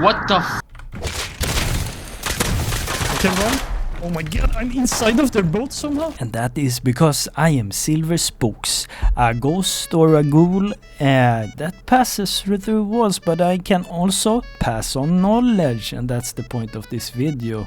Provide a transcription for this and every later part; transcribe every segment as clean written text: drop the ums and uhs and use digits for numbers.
What the f? Okay, run. Oh my god, I'm inside of their boat somehow. And that is because I am Silver Spooks, a ghost or a ghoul that passes through the walls, but I can also pass on knowledge, and that's the point of this video.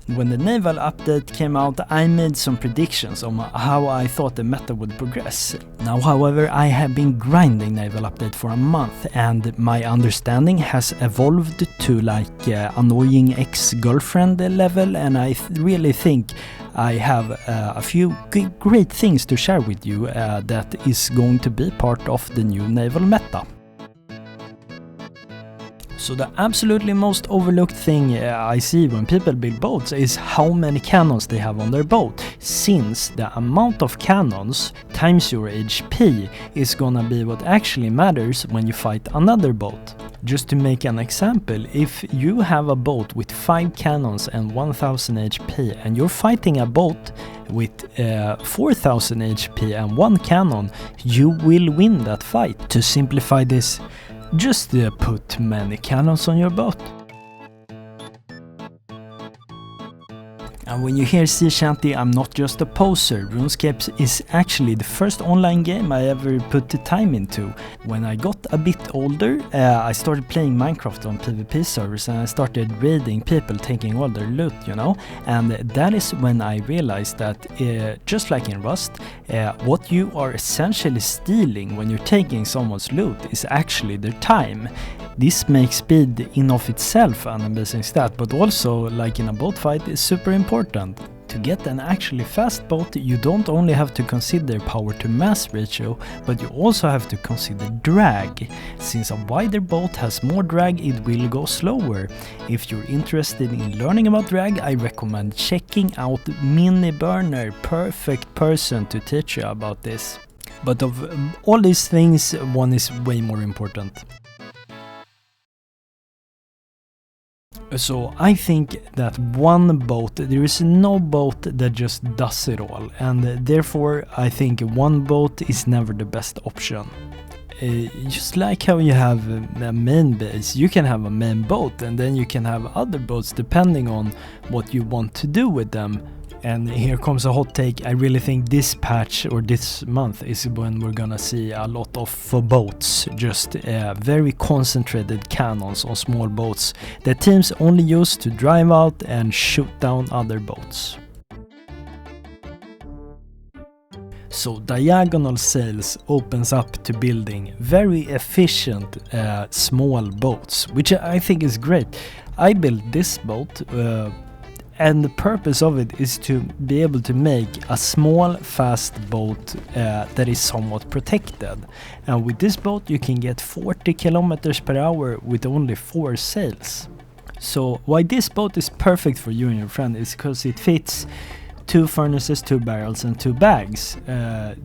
When the Naval update came out, I made some predictions on how I thought the meta would progress. Now, however, I have been grinding Naval update for a month, and my understanding has evolved to like annoying ex-girlfriend level, and I really think I have a few great things to share with you that is going to be part of the new Naval meta. So the absolutely most overlooked thing I see when people build boats is how many cannons they have on their boat, since the amount of cannons times your HP is gonna be what actually matters when you fight another boat. Just to make an example, if you have a boat with 5 cannons and 1000 HP and you're fighting a boat with 4000 HP and 1 cannon, you will win that fight. To simplify this, just put many cannons on your boat. And when you hear sea shanty, I'm not just a poser. RuneScape is actually the first online game I ever put the time into. When I got a bit older, I started playing Minecraft on PvP servers, and I started raiding people, taking all their loot, you know. And that is when I realized that, just like in Rust, what you are essentially stealing when you're taking someone's loot is actually their time. This makes speed in of itself an amazing stat, but also, like in a boat fight, is super important. To get an actually fast boat, you don't only have to consider power to mass ratio, but you also have to consider drag. Since a wider boat has more drag, it will go slower. If you're interested in learning about drag, I recommend checking out Mini Burner, perfect person to teach you about this. But of all these things, one is way more important. So I think that one boat, there is no boat that just does it all, and therefore I think one boat is never the best option. Just like how you have a main base, you can have a main boat and then you can have other boats depending on what you want to do with them. And here comes a hot take. I really think this patch or this month is when we're gonna see a lot of boats, just very concentrated cannons on small boats that teams only use to drive out and shoot down other boats. So diagonal sails opens up to building very efficient small boats, which I think is great. I built this boat and the purpose of it is to be able to make a small fast boat that is somewhat protected. And with this boat you can get 40 kilometers per hour with only 4 sails. So why this boat is perfect for you and your friend is because it fits 2 furnaces, 2 barrels and 2 bags.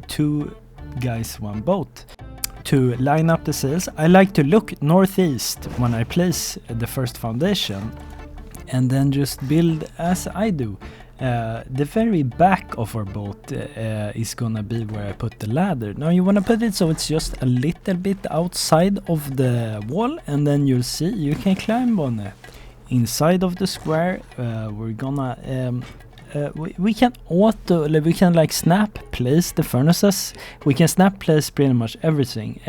2 guys, 1 boat. To line up the sails, I like to look northeast when I place the first foundation, and then just build as I do. The very back of our boat is gonna be where I put the ladder. Now you wanna put it so it's just a little bit outside of the wall, and then you'll see you can climb on it. Inside of the square, we're gonna we can like snap place the furnaces. We can snap place pretty much everything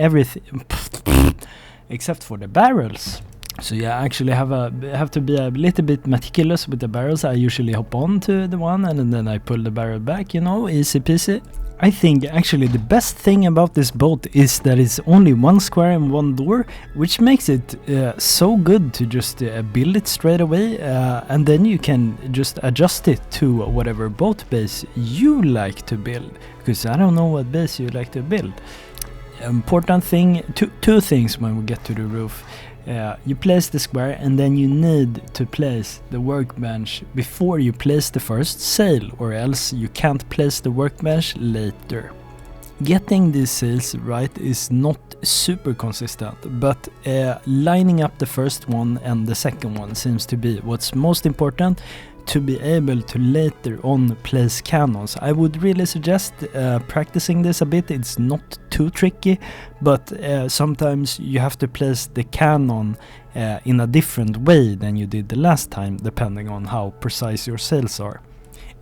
except for the barrels. So yeah, I actually have to be a little bit meticulous with the barrels. I usually hop on to the one and then I pull the barrel back, you know, easy peasy. I think actually the best thing about this boat is that it's only 1 square and 1 door, which makes it so good to just build it straight away, and then you can just adjust it to whatever boat base you like to build, because I don't know what base you like to build. Important thing, two things when we get to the roof. You place the square and then you need to place the workbench before you place the first sail, or else you can't place the workbench later. Getting these sails right is not super consistent, but lining up the first one and the second one seems to be what's most important to be able to later on place cannons. I would really suggest practicing this a bit. It's not too tricky, but sometimes you have to place the cannon in a different way than you did the last time, depending on how precise your sails are.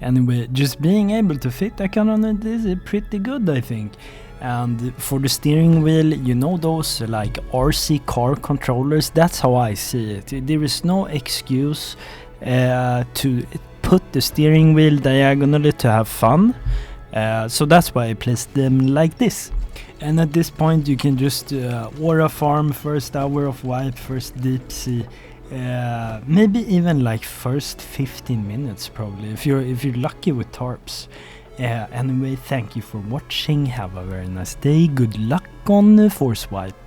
Anyway, just being able to fit a cannon is pretty good, I think. And for the steering wheel, you know, those like RC car controllers, that's how I see it. There is no excuse to put the steering wheel diagonally to have fun. So that's why I placed them like this. And at this point you can just aura farm, first hour of wipe, first deep sea. Maybe even like first 15 minutes probably, if you're lucky with tarps. Anyway, thank you for watching, have a very nice day, good luck on Force Wipe.